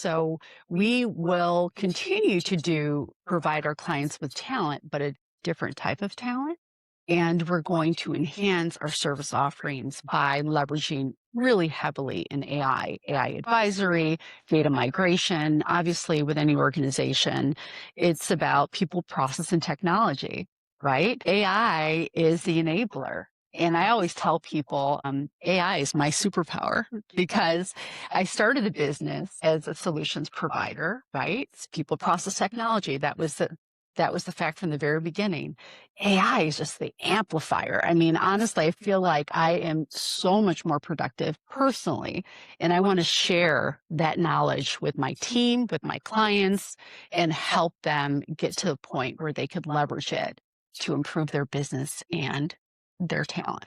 So we will continue to provide our clients with talent, but a different type of talent. And we're going to enhance our service offerings by leveraging really heavily in AI advisory, data migration. Obviously, with any organization, it's about people, process, and technology, right? AI is the enabler. And I always tell people AI is my superpower because I started the business as a solutions provider, right? It's people, process, technology. That was the fact from the very beginning. AI is just the amplifier. I mean, honestly, I feel like I am so much more productive personally, and I want to share that knowledge with my team, with my clients, and help them get to a point where they could leverage it to improve their business and their talent.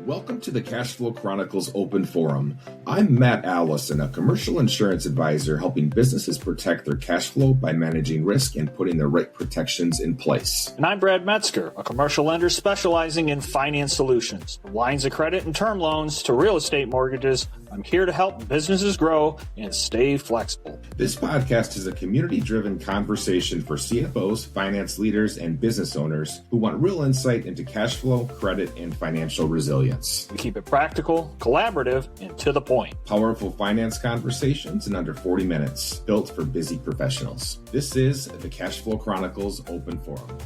Welcome to the Cashflow Chronicles Open Forum. I'm Matt Allison, a commercial insurance advisor helping businesses protect their cash flow by managing risk and putting the right protections in place. And I'm Brad Metzger, a commercial lender specializing in finance solutions, from lines of credit and term loans to real estate mortgages. I'm here to help businesses grow and stay flexible. This podcast is a community-driven conversation for CFOs, finance leaders, and business owners who want real insight into cash flow, credit, and financial resilience. We keep it practical, collaborative, and to the point. Powerful finance conversations in under 40 minutes, built for busy professionals. This is the Cashflow Chronicles Open Forum.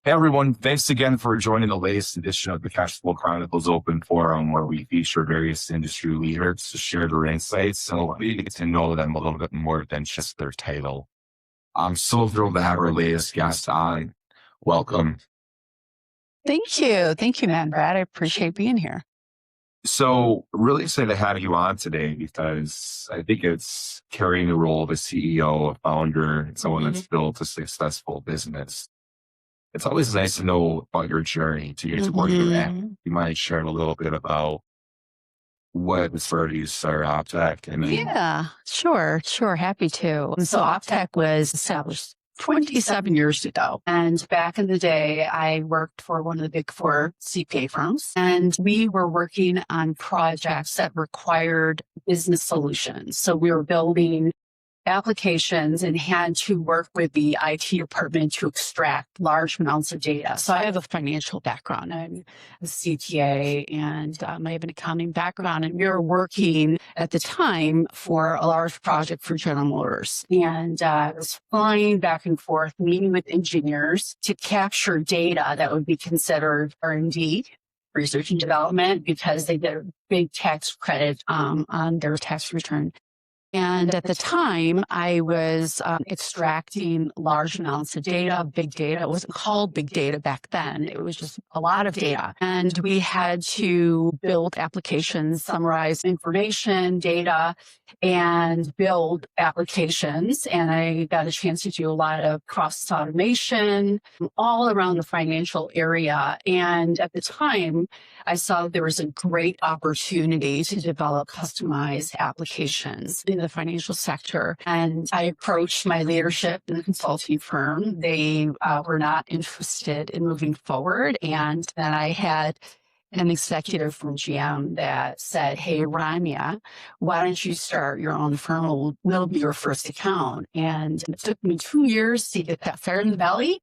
Hey everyone, thanks again for joining the latest edition of the Cashflow Chronicles Open Forum, where we feature various industry leaders to share their insights so we get to know them a little bit more than just their title. I'm so thrilled to have our latest guest on. Welcome. Thank you. Thank you, Matt and Brad. I appreciate being here. So really excited to have you on today because I think it's carrying the role of a CEO, a founder, someone that's built a successful business. It's always nice to know about your journey to get to where you're at. You might share a little bit about what inspired you to start OpTech. Yeah, sure. Happy to. So OpTech was established 27 years ago. And back in the day, I worked for one of the big four CPA firms, and we were working on projects that required business solutions. So we were building applications and had to work with the IT department to extract large amounts of data. So I have a financial background. I'm a CPA and I have an accounting background. And we were working at the time for a large project for General Motors. And I was flying back and forth, meeting with engineers to capture data that would be considered R&D, research and development, because they get a big tax credit on their tax return. And at the time, I was extracting large amounts of data, big data. It wasn't called big data back then. It was just a lot of data. And we had to build applications, summarize information, data, and build applications. And I got a chance to do a lot of process automation all around the financial area. And at the time, I saw there was a great opportunity to develop customized applications in the financial sector. And I approached my leadership in the consulting firm. They were not interested in moving forward. And then I had an executive from GM that said, "Hey, Ronia, why don't you start your own firm? We'll be your first account." And it took me 2 years to get that fire in the belly.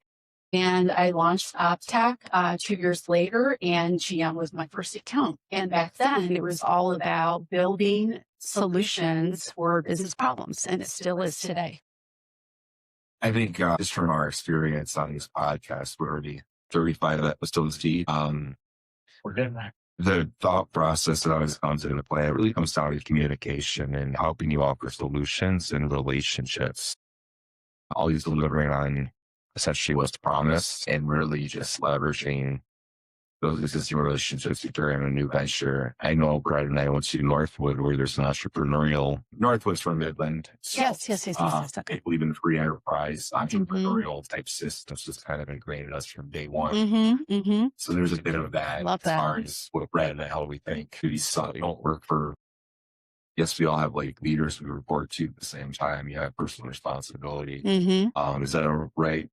And I launched OpTech 2 years later, and GM was my first account. And back then, it was all about building solutions for business problems, and it still is today. I think just from our experience on this podcast, we're already 35 episodes deep. We're getting there. The thought process that always comes into play, it really comes down to communication and helping you offer solutions and relationships. Always delivering on essentially what's promised and really just leveraging those existing relationships during a new venture. I know Brad and I went to Northwood where there's an entrepreneurial, Northwood's from Midland. Yes. I believe in free enterprise, entrepreneurial type systems just kind of ingrained in us from day one. So there's a bit of that Love as that. far as what Brad and I, how we think. We don't work for, yes, we all have like leaders we report to at the same time. You have personal responsibility. Is that a right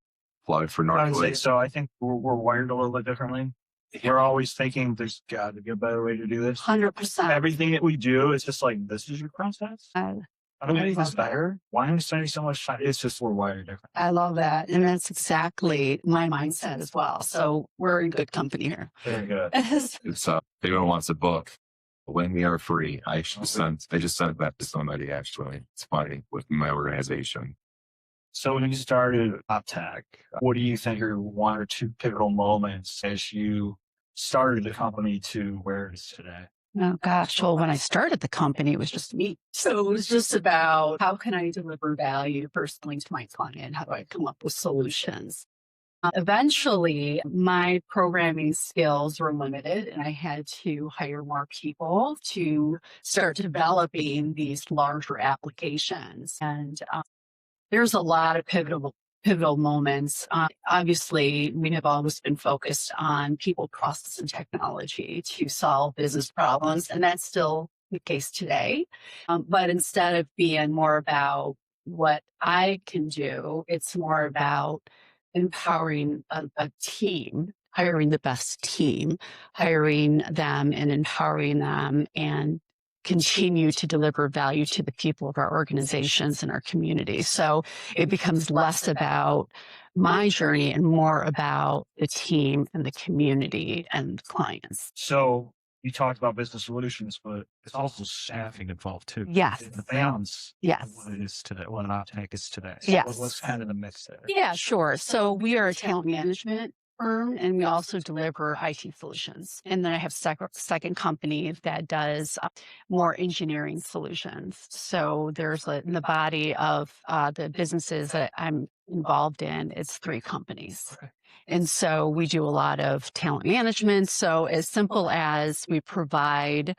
plug for I would say Northwood? so. I think we're wired a little bit differently. You're always thinking there's got to be a better way to do this. 100%. Everything that we do is just like, this is your process. I don't think that's better. Why am I spending so much time? It's just we're wired different. I love that. And that's exactly my mindset as well. So we're in good company here. Very good. It's everyone wants a book. When we are free, I just sent that to somebody actually. It's funny with my organization. So when you started OpTech, what do you think are one or two pivotal moments as you started the company to where it is today? Oh gosh. Well, when I started the company, it was just me. So it was just about how can I deliver value personally to my client? How do I come up with solutions? Eventually, my programming skills were limited and I had to hire more people to start developing these larger applications. And there's a lot of pivotal moments. Obviously, we have always been focused on people, process, and technology to solve business problems, and that's still the case today. But instead of being more about what I can do, it's more about empowering a team, hiring the best team, hiring them and empowering them and continue to deliver value to the people of our organizations and our community. So it becomes less about my journey and more about the team and the community and clients. So you talked about business solutions, but it's also staffing involved too. Yes. The balance Yes. of what it is today, what an OpTech is today. So Yes. what's kind of the mix there? Yeah, sure. So we are a talent management firm and we also deliver IT solutions. And then I have second company that does more engineering solutions. So there's in the body of the businesses that I'm involved in, it's 3 companies. Okay. And so we do a lot of talent management. So as simple as we provide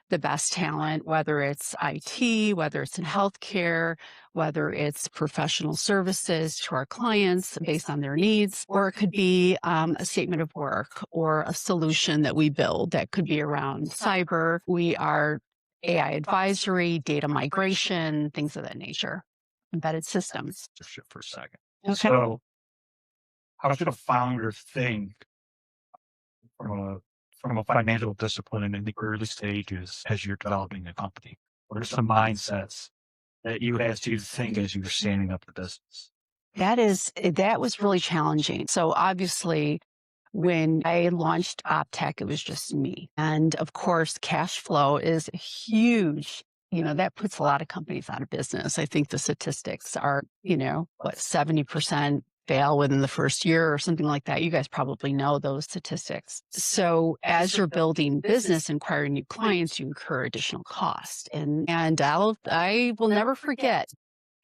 the best talent, whether it's IT, whether it's in healthcare, whether it's professional services to our clients based on their needs, or it could be a statement of work or a solution that we build that could be around cyber. We are AI advisory, data migration, things of that nature, embedded systems. Just shift for a second. Okay. So how should a founder think from a financial discipline in the early stages as you're developing a company? What are some mindsets that you had to think as you were standing up the business? That was really challenging. So obviously, when I launched OpTech, it was just me. And of course, cash flow is huge. That puts a lot of companies out of business. I think the statistics are, 70% fail within the first year or something like that. You guys probably know those statistics. So as you're building business and acquiring new clients, you incur additional cost. And I will never forget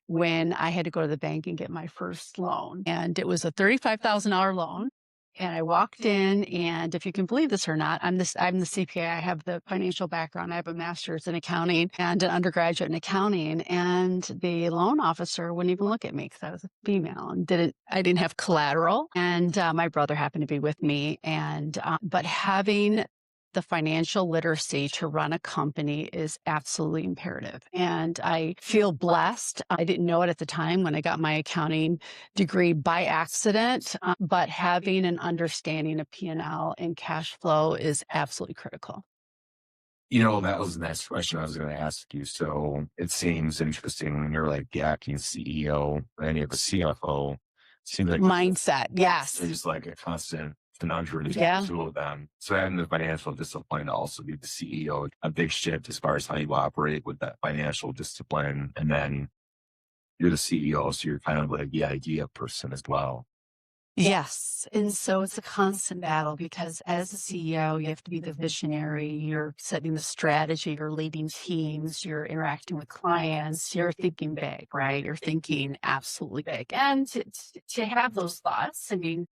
when I had to go to the bank and get my first loan. And it was a $35,000 loan. And I walked in, and if you can believe this or not, I'm the CPA. I have the financial background. I have a master's in accounting and an undergraduate in accounting. And the loan officer wouldn't even look at me because I was a female and I didn't have collateral. And my brother happened to be with me. And but having the financial literacy to run a company is absolutely imperative. And I feel blessed. I didn't know it at the time when I got my accounting degree by accident, but having an understanding of P&L and cash flow is absolutely critical. That was the next question I was going to ask you. So it seems interesting when you're like the acting CEO and you have a CFO. It seems like mindset. Yes. It's like a constant conundrum between Yeah. the two of them. So having the financial discipline to also be the CEO, a big shift as far as how you operate with that financial discipline. And then you're the CEO, so you're kind of like the idea person as well. Yes. And so it's a constant battle because as a CEO, you have to be the visionary. You're setting the strategy, you're leading teams, you're interacting with clients, you're thinking big, right? You're thinking absolutely big. And to have those thoughts, I mean,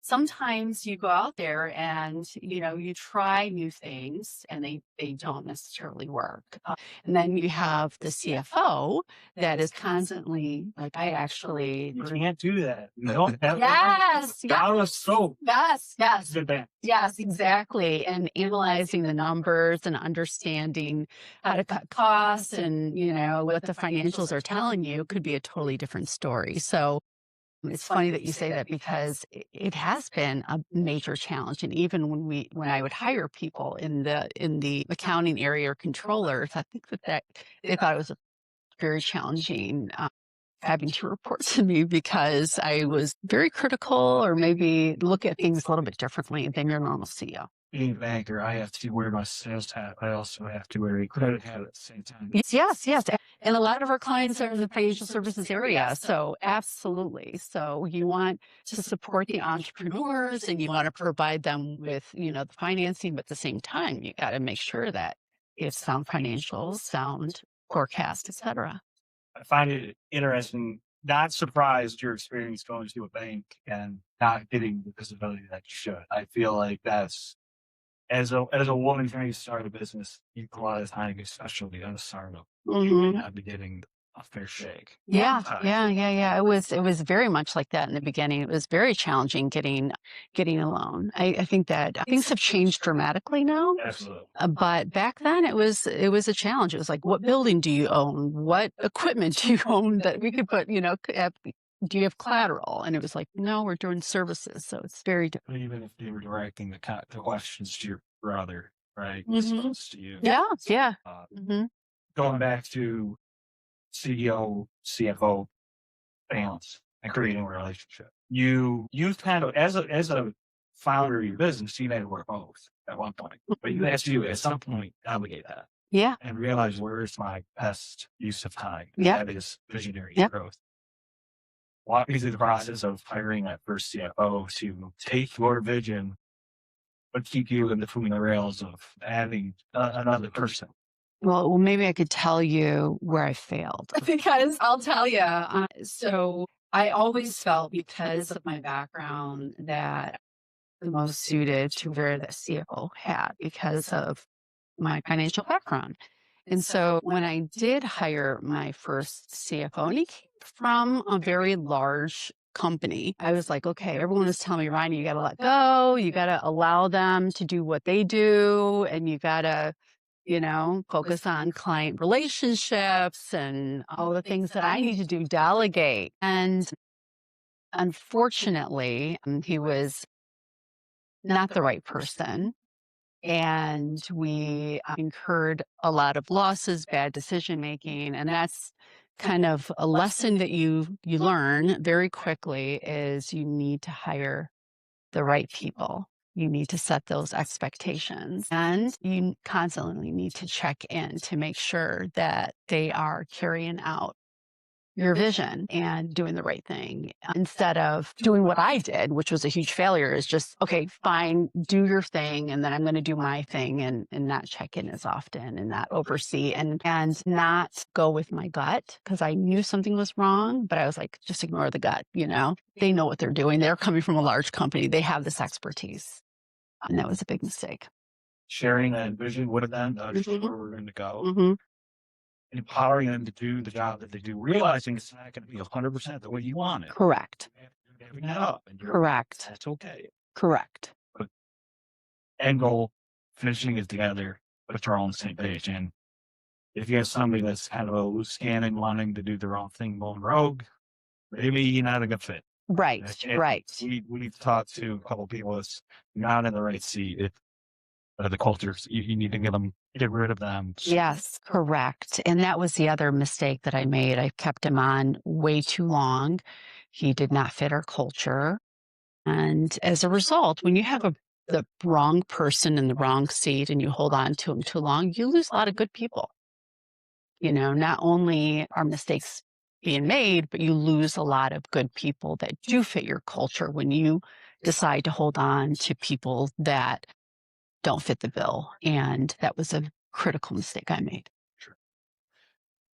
sometimes you go out there and, you try new things and they don't necessarily work. And then you have the CFO that is constantly like, You can't do that. yes, Down a slope. yes, yes, Good man. yes, exactly. And analyzing the numbers and understanding how to cut costs and, what the financials are telling you could be a totally different story. So It's funny that you say that because it has been a major challenge. And even when I would hire people in the accounting area or controllers, I think that they thought it was very challenging having to report to me because I was very critical or maybe look at things a little bit differently than your normal CEO. Being a banker, I have to wear my sales hat. I also have to wear a credit hat at the same time. Yes. And a lot of our clients are in the financial services area. So absolutely. So you want to support the entrepreneurs and you want to provide them with, the financing, but at the same time, you got to make sure that you have sound financials, sound forecast, et cetera. I find it interesting, not surprised your experience going to a bank and not getting the visibility that you should. I feel like that's, as a woman trying to start a business, a lot of time, especially on a startup, you may not be getting a fair shake. Yeah. It was very much like that in the beginning. It was very challenging getting a loan. I think that things have changed dramatically now. Absolutely. But back then it was a challenge. It was like, what building do you own? What equipment do you own that we could put, do you have collateral? And it was like, no, we're doing services. So it's very different. Even if they were directing the questions to your brother, right? Mhm. As opposed to you. Yeah. Uh, Going back to CEO, CFO balance and creating a relationship. You kind of, as a founder of your business, you had to work both at one point, but you have to at some point navigate that. Yeah. And realize where is my best use of time. Yeah. That is visionary Yeah. growth. Walk me through the process of hiring that first CFO to take your vision, but keep you in between the rails of adding another person. Well, maybe I could tell you where I failed because I'll tell you. So I always felt because of my background that the most suited to wear the CFO hat because of my financial background. And so when I did hire my first CFO, and he came from a very large company, I was like, okay, everyone was telling me, Ryan, you got to let go. You got to allow them to do what they do. And you got to, focus on client relationships and all the things that I need to do, delegate. And unfortunately, he was not the right person. And we incurred a lot of losses, bad decision making. And that's kind of a lesson that you learn very quickly is you need to hire the right people. You need to set those expectations and you constantly need to check in to make sure that they are carrying out your vision and doing the right thing instead of doing what I did, which was a huge failure, is just, okay, fine, do your thing. And then I'm going to do my thing and not check in as often and not oversee and not go with my gut because I knew something was wrong, but I was like, just ignore the gut. They know what they're doing. They're coming from a large company. They have this expertise. And that was a big mistake. Sharing that vision with them, Mhm. where we're going to go. Mm-hmm. Empowering them to do the job that they do, realizing it's not going to be 100% the way you want it. Correct. Giving that up. And Correct. That's okay. Correct. But end goal, finishing it together, but you're all on the same page. And if you have somebody that's kind of a loose cannon wanting to do their own thing, going rogue, maybe you're not a good fit. Right. And Right. We've talked to a couple of people that's not in the right seat. The cultures, you need to get rid of them. Yes, correct. And that was the other mistake that I made. I kept him on way too long. He did not fit our culture. And as a result, when you have the wrong person in the wrong seat and you hold on to him too long, you lose a lot of good people. Not only are mistakes being made, but you lose a lot of good people that do fit your culture when you decide to hold on to people that don't fit the bill. And that was a critical mistake I made. Sure.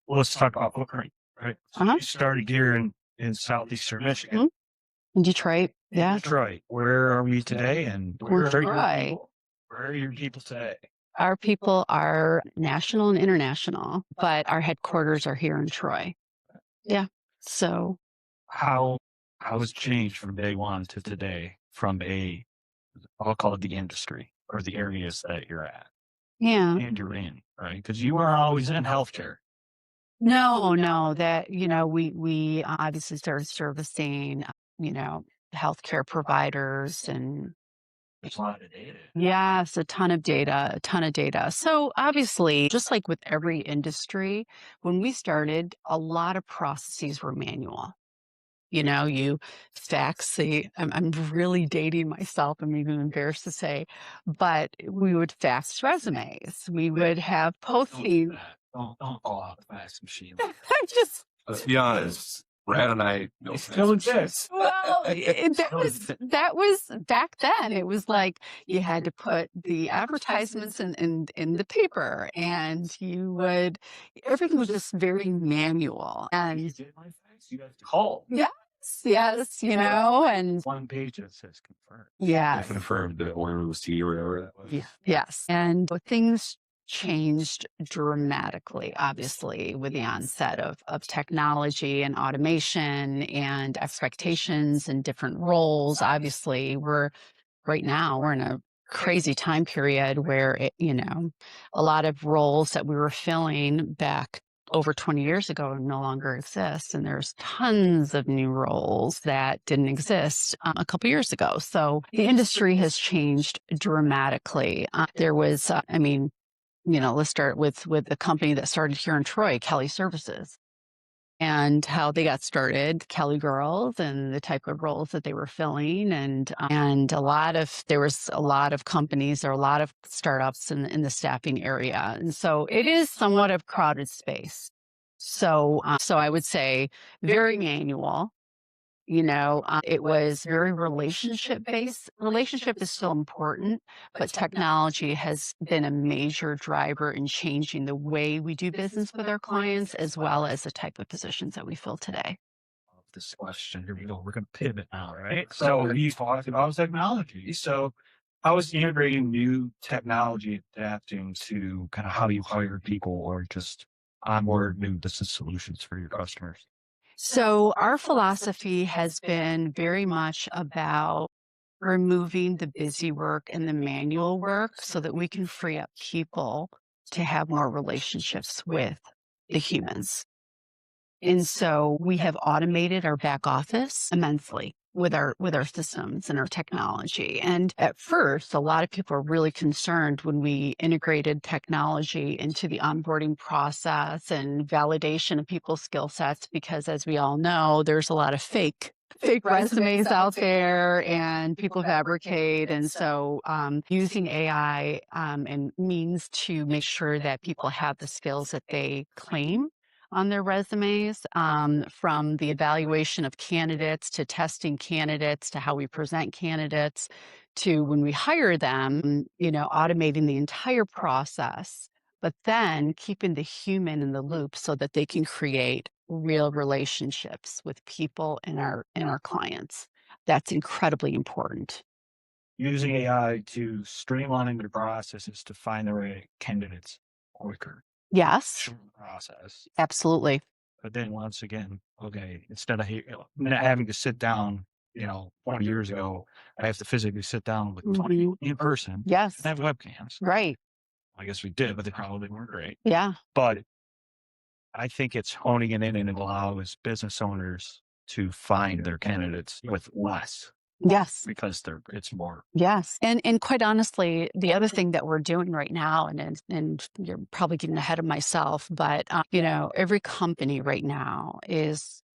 Well, let's talk about footprint, right? So you started here in southeastern Michigan. Mm-hmm. In Detroit. Yeah. Detroit. Where are we today? And where are your people? Where are your people today? Our people are national and international, but our headquarters are here in Troy. Yeah. So how has it changed from day one to today from I'll call it the industry or the areas that you're at? Yeah. And you're in, right? Because you are always in healthcare. No, that, we obviously started servicing healthcare providers and There's a lot of data. yes, a ton of data, a ton of data. So obviously, just like with every industry, when we started, a lot of processes were manual. You fax I'm really dating myself. I'm even embarrassed to say, but we would fax resumes. We would have Don't do posting. that. Don't call out the fax machine. I'm just, Let's be honest. Brad and I know It still exists. well, that was back then. It was like you had to put the advertisements in the paper, and everything was just very manual. You And get my fax, you have to call. yes, and One page that says confirm. I yes. confirmed the order was to you or whatever that was. Yes. And things changed dramatically, obviously, with the onset of technology and automation and expectations and different roles. Obviously, right now, we're in a crazy time period where a lot of roles that we were filling back over 20 years ago no longer exist. And there's tons of new roles that didn't exist a couple years ago. So the industry has changed dramatically. There was, let's start with the company that started here in Troy, Kelly Services, and how they got started, Kelly Girls, and the type of roles that they were filling, and there was a lot of companies, there are a lot of startups in the staffing area, and so it is somewhat of crowded space. So I would say very manual. It was very relationship based. Relationship is still important, but technology has been a major driver in changing the way we do business with our clients, as well as the type of positions that we fill today. This question, here we go. We're going to pivot now, right? So you talked about technology. So how is integrating new technology adapting to kind of how you hire people or just onboard new business solutions for your customers? So our philosophy has been very much about removing the busy work and the manual work so that we can free up people to have more relationships with the humans. And so we have automated our back office immensely with our systems and our technology. And at first, a lot of people are really concerned when we integrated technology into the onboarding process and validation of people's skill sets, because as we all know, there's a lot of fake resumes out there and people fabricate. And so using AI and means to make sure that people have the skills that they claim on their resumes, from the evaluation of candidates to testing candidates to how we present candidates to when we hire them, automating the entire process, but then keeping the human in the loop so that they can create real relationships with people and our clients. That's incredibly important. Using AI to streamline the processes to find the right candidates quicker. Yes, Shorten the process. absolutely. But then once again, okay, instead of not having to sit down, 20 years ago, I have to physically sit down with 20 in person Yes, and have webcams. right. I guess we did, but they probably weren't great. Yeah. But I think it's honing it in and it allows business owners to find their candidates with less Yes. because it's more. Yes. And quite honestly, the other thing that we're doing right now, and you're probably getting ahead of myself, but every company right now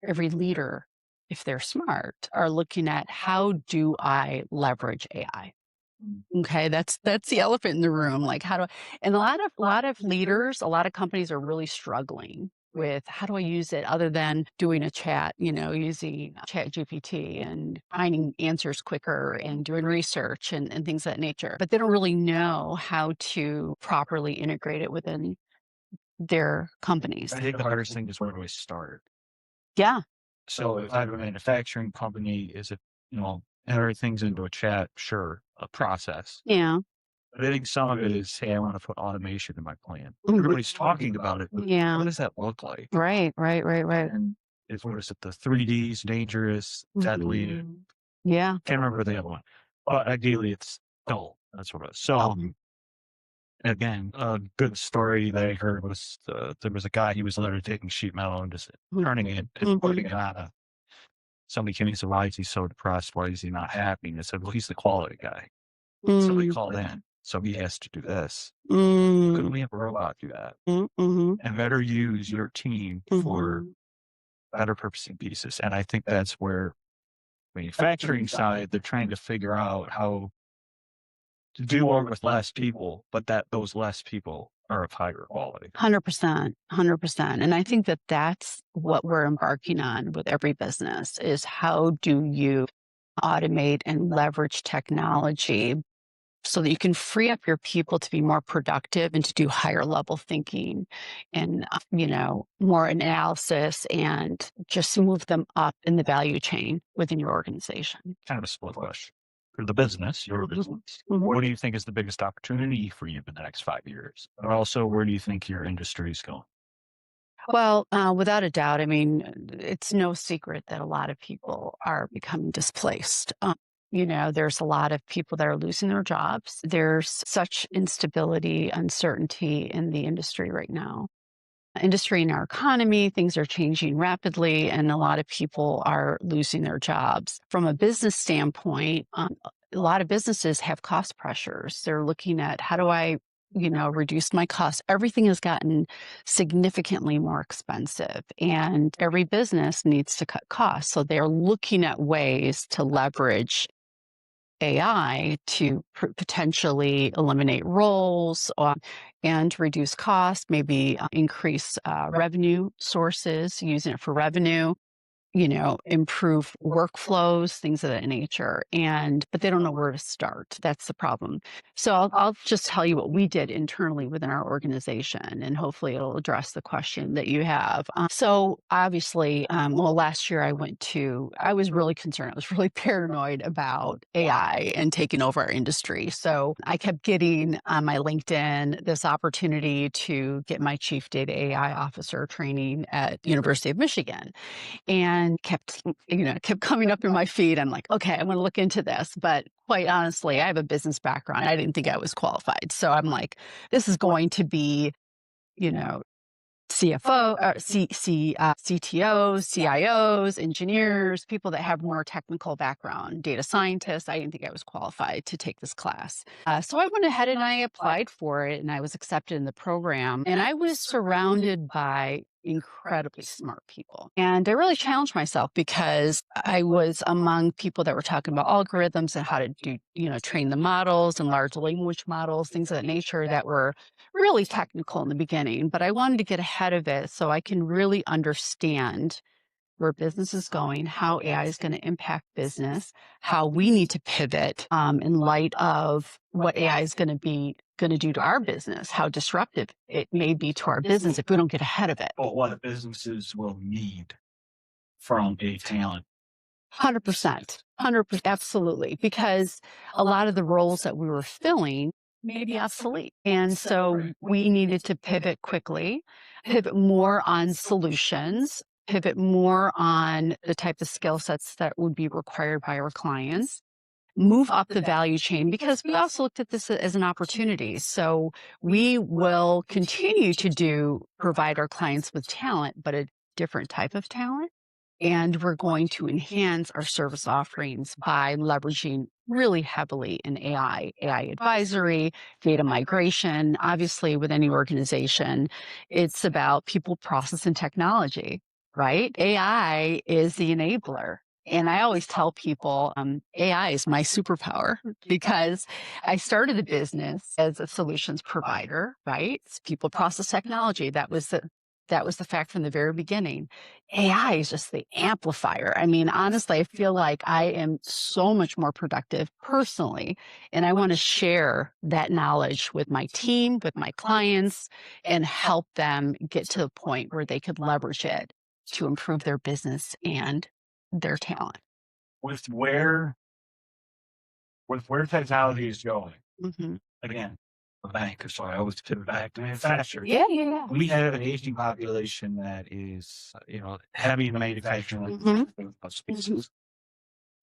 every leader, if they're smart, are looking at how do I leverage AI? Okay, that's the elephant in the room. Like and a lot of leaders, a lot of companies are really struggling with how do I use it other than doing a chat, using chat GPT and finding answers quicker and doing research and things of that nature. But they don't really know how to properly integrate it within their companies. I think the hardest thing is where do I start? Yeah. So if I have a manufacturing company, is it, enter things into a chat? Sure, a process. Yeah. But I think some of it is, hey, I want to put automation in my plan. Everybody's talking about it. But Yeah. what does that look like? Right. And what is it? The 3Ds, dangerous, deadly. Mhm. Yeah. Can't remember the other one. But ideally, it's dull. That's what it is. So again, a good story that I heard was there was a guy, he was literally taking sheet metal and just turning it and putting it on somebody came and said, "Why is he so depressed? Why is he not happy?" And I said, "Well, he's the quality guy. Somebody Mm, called in, so he has to do this. Couldn't mm, we have a robot do that? mhm, And better use your team for mhm. better purposing pieces." And I think that's where manufacturing side, they're trying to figure out how to do more with less people, but that those less people are of higher quality. 100%, 100%. And I think that that's what we're embarking on with every business is how do you automate and leverage technology so that you can free up your people to be more productive and to do higher level thinking and, more analysis and just move them up in the value chain within your organization. Kind of a split question. For the business, your business, what do you think is the biggest opportunity for you in the next 5 years? But also, where do you think your industry is going? Well, without a doubt, I mean, it's no secret that a lot of people are becoming displaced. There's a lot of people that are losing their jobs. There's such instability, uncertainty in the industry right now. Industry in our economy, things are changing rapidly, and a lot of people are losing their jobs. From a business standpoint, a lot of businesses have cost pressures. They're looking at how do I, reduce my costs. Everything has gotten significantly more expensive, and every business needs to cut costs. So they're looking at ways to leverage AI to potentially eliminate roles and reduce costs, maybe increase revenue sources, using it for revenue, improve workflows, things of that nature. But they don't know where to start. That's the problem. So I'll just tell you what we did internally within our organization, and hopefully it'll address the question that you have. So obviously, last year I was really concerned. I was really paranoid about AI and taking over our industry. So I kept getting on my LinkedIn this opportunity to get my chief data AI officer training at University of Michigan and kept coming up in my feed. I'm like, okay, I'm going to look into this. But quite honestly, I have a business background. I didn't think I was qualified. So I'm like, this is going to be, you know, CFO, CTOs, CIOs, engineers, people that have more technical background, data scientists. I didn't think I was qualified to take this class. So I went ahead and I applied for it and I was accepted in the program. And I was surrounded by incredibly smart people. And I really challenged myself because I was among people that were talking about algorithms and how to do, train the models and large language models, things of that nature that were really technical in the beginning, but I wanted to get ahead of it so I can really understand where business is going, how AI is going to impact business, how we need to pivot in light of what AI is going to do to our business, how disruptive it may be to our business if we don't get ahead of it. But what businesses will need from a talent? 100%, 100%, absolutely, because a lot of the roles that we were filling may be obsolete. And so we needed to pivot quickly, pivot more on solutions, pivot more on the type of skill sets that would be required by our clients, move up the value chain because we also looked at this as an opportunity. So we will continue to provide our clients with talent, but a different type of talent. And we're going to enhance our service offerings by leveraging really heavily in AI advisory, data migration. Obviously, with any organization, it's about people, process, and technology, right? AI is the enabler. And I always tell people AI is my superpower because I started the business as a solutions provider, right? It's people, process, technology. That was the fact from the very beginning. AI is just the amplifier. I mean, honestly, I feel like I am so much more productive personally, and I want to share that knowledge with my team, with my clients, and help them get to the point where they could leverage it to improve their business and their talent. With where technology is going, Hmm. again, a bank, so I always pivot back to manufacturing. Yeah, yeah, yeah. We have an aging population that is, heavy in the manufacturing spaces.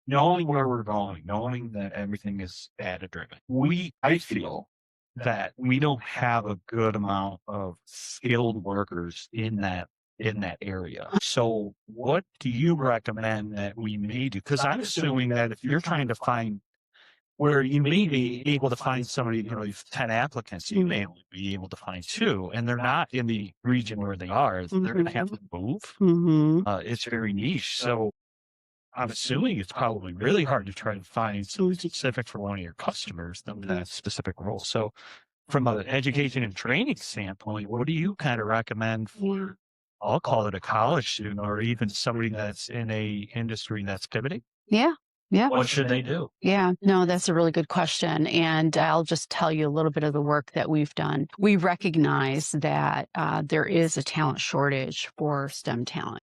Knowing where we're going, knowing that everything is data driven, I feel that we don't have a good amount of skilled workers in that in that area. So what do you recommend that we may do? Because I'm assuming that if you're trying to find where you may be able to find somebody, if 10 applicants, you may only be able to find two, and they're not in the region where they are. They're going to have to move. It's very niche. So I'm assuming it's probably really hard to try to find something specific for one of your customers in that specific role. So from an education and training standpoint, what do you kind of recommend for, I'll call it a college student or even somebody that's in a industry that's pivoting? Yeah. Yeah. What should they do? Yeah, no, that's a really good question. And I'll just tell you a little bit of the work that we've done. We recognize that there is a talent shortage for STEM talent.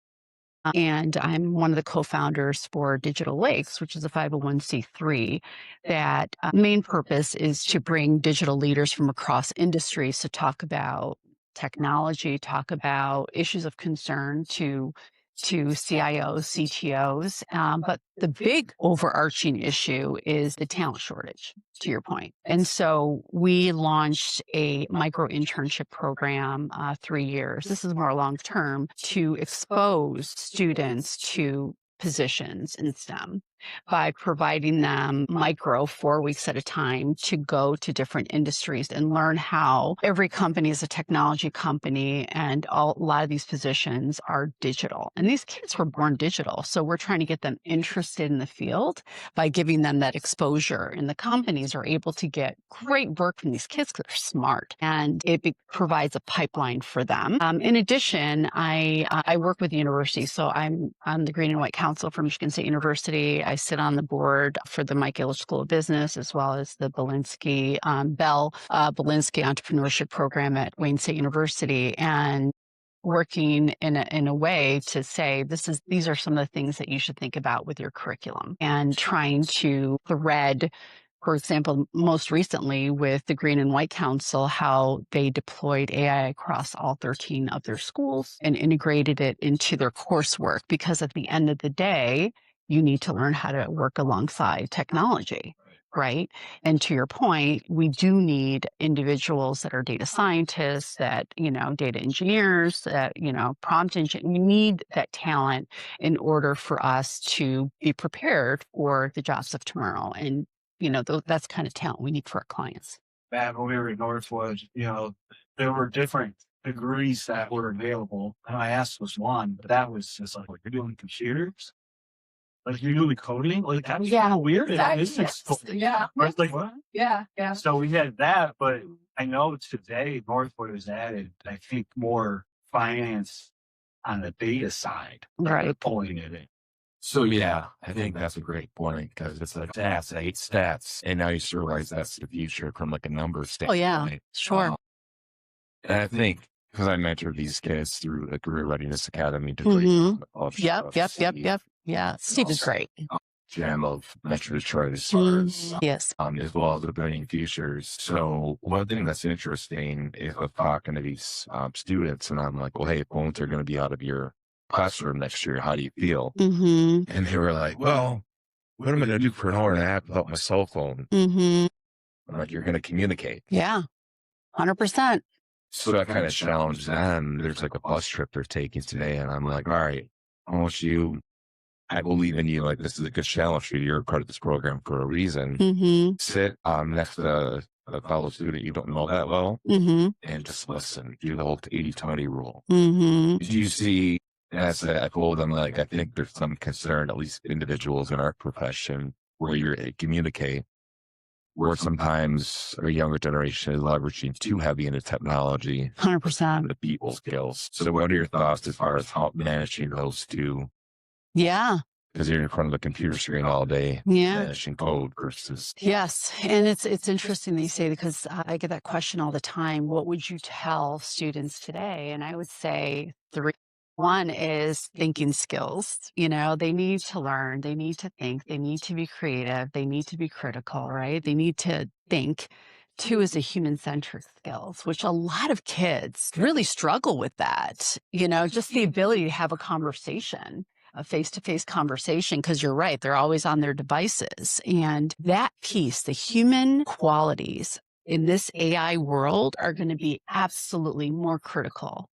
And I'm one of the co-founders for Digital Lakes, which is a 501c3 that main purpose is to bring digital leaders from across industries to talk about technology, talk about issues of concern to CIOs, CTOs. But the big overarching issue is the talent shortage, to your point. And so we launched a micro internship program 3 years. This is more long term to expose students to positions in STEM by providing them micro 4 weeks at a time to go to different industries and learn how every company is a technology company and a lot of these positions are digital. And these kids were born digital. So we're trying to get them interested in the field by giving them that exposure. And the companies are able to get great work from these kids because they're smart and it provides a pipeline for them. In addition, I work with the university. So I'm on the Green and White Council for Michigan State University. I sit on the board for the Mike Ilitch School of Business, as well as the Belinsky, Belinsky Entrepreneurship Program at Wayne State University, and working in a way to say, these are some of the things that you should think about with your curriculum, and trying to thread, for example, most recently with the Green and White Council, how they deployed AI across all 13 of their schools and integrated it into their coursework. Because at the end of the day, you need to learn how to work alongside technology, right? And to your point, we do need individuals that are data scientists, that, data engineers, that, prompt engineers. We need that talent in order for us to be prepared for the jobs of tomorrow. And that's kind of talent we need for our clients. Back when we were in Northwood, there were different degrees that were available. MIS was one, but that was just like, you're doing computers? Like you're doing coding? Like that was kind of weird. Yeah. I was like, what? Yeah. So we had that, but I know today Northwood has added, I think, more finance on the data side. Right. Pulling it in. So yeah, I think that's a great point because it's like stats, 8 stats. And now you just realize that's the future from like a numbers standpoint. Oh yeah, sure. And I think because I mentored these kids through the Career Readiness Academy to Yep. Yeah, Steve is great. Gem of Metro Detroit as far as, yes. As well as the Building Futures. So one thing that's interesting is with talking to these students, and I'm like, well, hey, phones are going to be out of your classroom next year. How do you feel? And they were like, well, what am I going to do for an hour and a half without my cell phone? I'm like, you're going to communicate. Yeah, 100%. So I kind of challenged them. There's like a bus trip they're taking today, and I'm like, all right, I believe in you. Like, this is a good challenge for you. You're a part of this program for a reason. Sit next to a fellow student you don't know that well and just listen. Do the whole 80-20 rule. Do you see, and I told them, like, I think there's some concern, at least individuals in our profession, where you communicate, where sometimes our younger generation is leveraging too heavy into technology. 100%. The people skills. So what are your thoughts as far as how managing those two? Yeah. Because you're in front of the computer screen all day. Yeah. Managing code versus. Yes. And it's interesting that you say, because I get that question all the time. What would you tell students today? And I would say 3. One is thinking skills. They need to learn, they need to think, they need to be creative, they need to be critical, right? They need to think. 2 is the human-centric skills, which a lot of kids really struggle with that. Just the ability to have a conversation, a face-to-face conversation, because you're right, they're always on their devices. And that piece, the human qualities in this AI world, are going to be absolutely more critical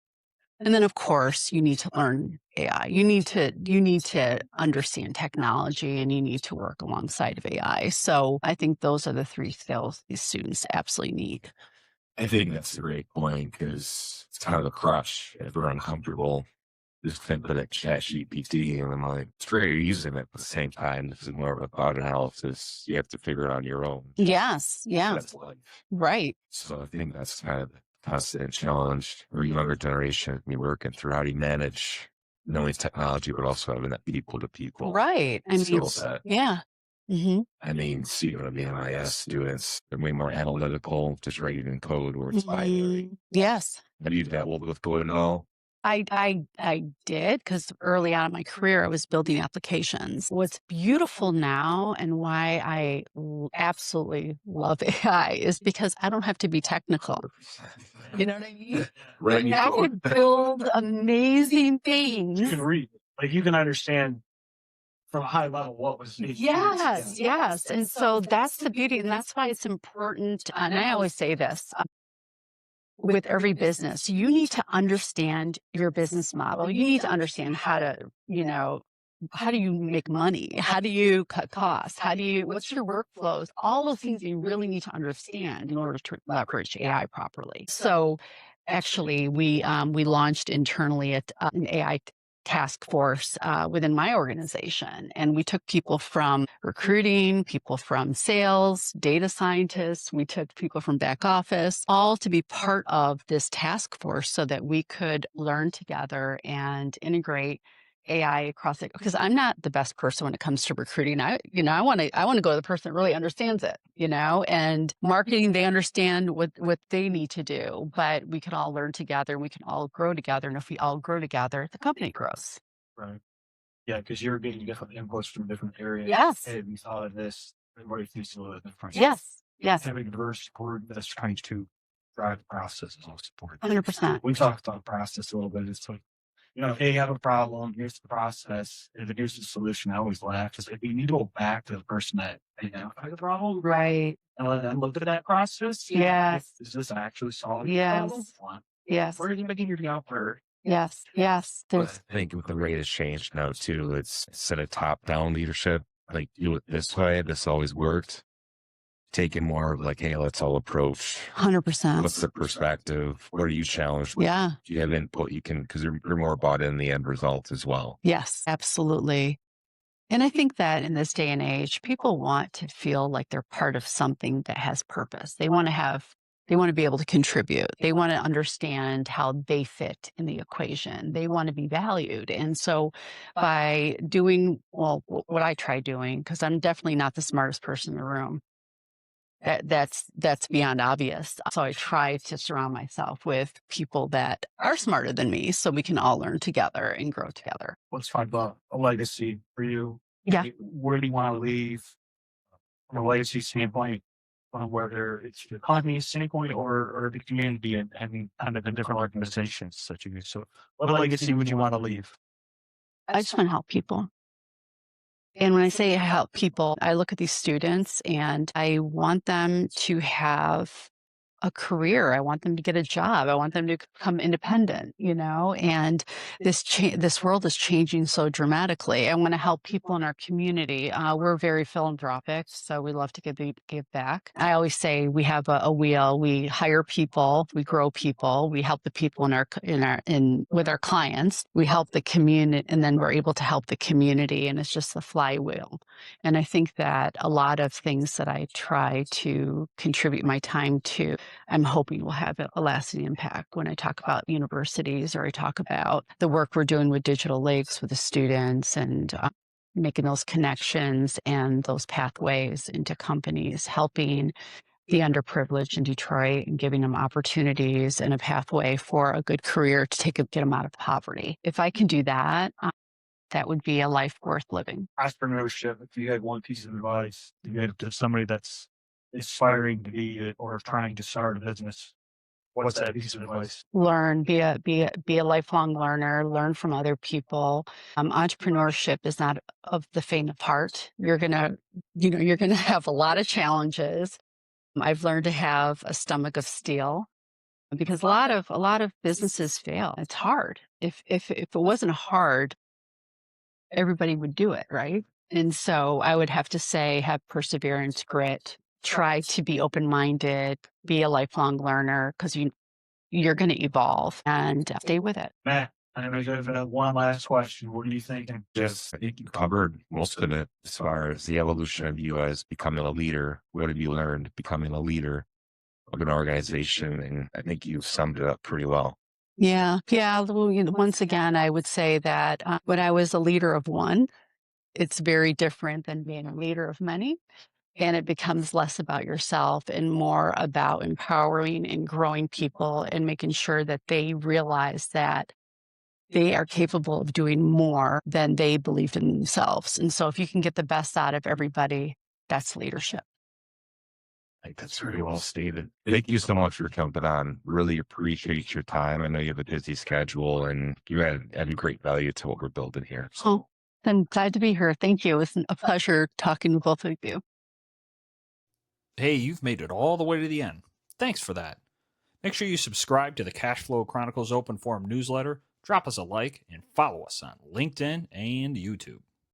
And then of course you need to learn AI. You need to understand technology, and you need to work alongside of AI. So I think those are the three skills these students absolutely need. I think that's a great point because it's kind of a crutch if we're uncomfortable. Just think that at ChatGPT and I'm like, it's great using it, but at the same time, this is more of a thought analysis. You have to figure it on your own. Yes. Yeah. That's life. Right. So I think that's kind of the constant challenge for younger generation. You're working through how do you manage not only technology, but also having that people to people Right. I mean, skill set. yeah. Mm-hmm. I mean, see what I mean, MIS students, they're way more analytical, just writing code where it's binary. Yes. Have you dabbled with code at all? I did, because early on in my career, I was building applications. What's beautiful now and why I absolutely love AI is because I don't have to be technical. You know what I mean? Right. I can build amazing things. You can read, like you can understand from a high level what was needed. Yes, yes. And so that's the beauty. And that's why it's important. And I always say this with every business, you need to understand your business model. You need to understand how to, how do you make money? How do you cut costs? What's your workflows? All those things you really need to understand in order to leverage AI properly. So actually we launched internally an AI task force within my organization. And we took people from recruiting, people from sales, data scientists. We took people from back office, all to be part of this task force so that we could learn together and integrate AI across it. Because I'm not the best person when it comes to recruiting. I want to go to the person that really understands it, and marketing, they understand what they need to do, but we can all learn together and we can all grow together. And if we all grow together, the company grows. Right. Yeah, because you're getting different inputs from different areas. Yes. Hey, we thought of this. Everybody thinks a little bit different. Yes. Yes. Having a diverse support that's trying to drive the process is also important. 100%. We talked about process a little bit. It's like, hey, you have a problem. Here's the process. And then here's the solution. I always laugh. It's like, you need to go back to the person that identified the problem. Right. And let them look at that process. Yes. Is this actually solving Yes. the problem? Yes. Where are you making your job for? Yes. Yes. I think with the rate of change now too, it's instead of top-down leadership, like do it this way. This always worked. Taking more of like, hey, let's all approach. 100%. What's the perspective? What are you challenged with? Yeah. Do you have input you can, because you're more bought in the end result as well. Yes, absolutely. And I think that in this day and age, people want to feel like they're part of something that has purpose. They want to be able to contribute. They want to understand how they fit in the equation. They want to be valued. And so by doing, what I try doing, because I'm definitely not the smartest person in the room, that's beyond obvious. So I try to surround myself with people that are smarter than me so we can all learn together and grow together. Let's talk about a legacy for you. Yeah. Where do you want to leave from a legacy standpoint, whether it's the company standpoint or the community and kind of the different organizations that you use? So what legacy would you want to leave? I just want to help people. And when I say help people, I look at these students and I want them to have a career. I want them to get a job. I want them to become independent, and this world is changing so dramatically. I want to help people in our community. We're very philanthropic, so we love to give back. I always say we have a wheel. We hire people, we grow people, we help the people with our clients. We help the community, and then we're able to help the community, and it's just the flywheel. And I think that a lot of things that I try to contribute my time to, I'm hoping will have a lasting impact when I talk about universities or I talk about the work we're doing with Digital Lakes with the students and making those connections and those pathways into companies, helping the underprivileged in Detroit and giving them opportunities and a pathway for a good career to get them out of poverty. If I can do that, that would be a life worth living. Entrepreneurship, if you had one piece of advice you had to somebody that's aspiring to be or trying to start a business, what's that piece of advice? Learn, be a lifelong learner, learn from other people. Entrepreneurship is not of the faint of heart. You're gonna have a lot of challenges. I've learned to have a stomach of steel. because a lot of businesses fail. It's hard. If it wasn't hard, everybody would do it, right? And so I would have to say, have perseverance, grit, try to be open-minded, be a lifelong learner, because you're going to evolve, and stay with it. Matt, I know you have one last question. What are you thinking? Just, I think you covered most of it as far as the evolution of you as becoming a leader. What have you learned becoming a leader of an organization? And I think you've summed it up pretty well. Yeah. Yeah. Well, once again, I would say that when I was a leader of one, it's very different than being a leader of many. And it becomes less about yourself and more about empowering and growing people and making sure that they realize that they are capable of doing more than they believed in themselves. And so if you can get the best out of everybody, that's leadership. I think that's very well stated. Thank you so much for coming on. Really appreciate your time. I know you have a busy schedule and you added great value to what we're building here. Oh, I'm glad to be here. Thank you. It's a pleasure talking to both of you. Hey, you've made it all the way to the end. Thanks for that. Make sure you subscribe to the Cashflow Chronicles Open Forum newsletter, drop us a like, and follow us on LinkedIn and YouTube.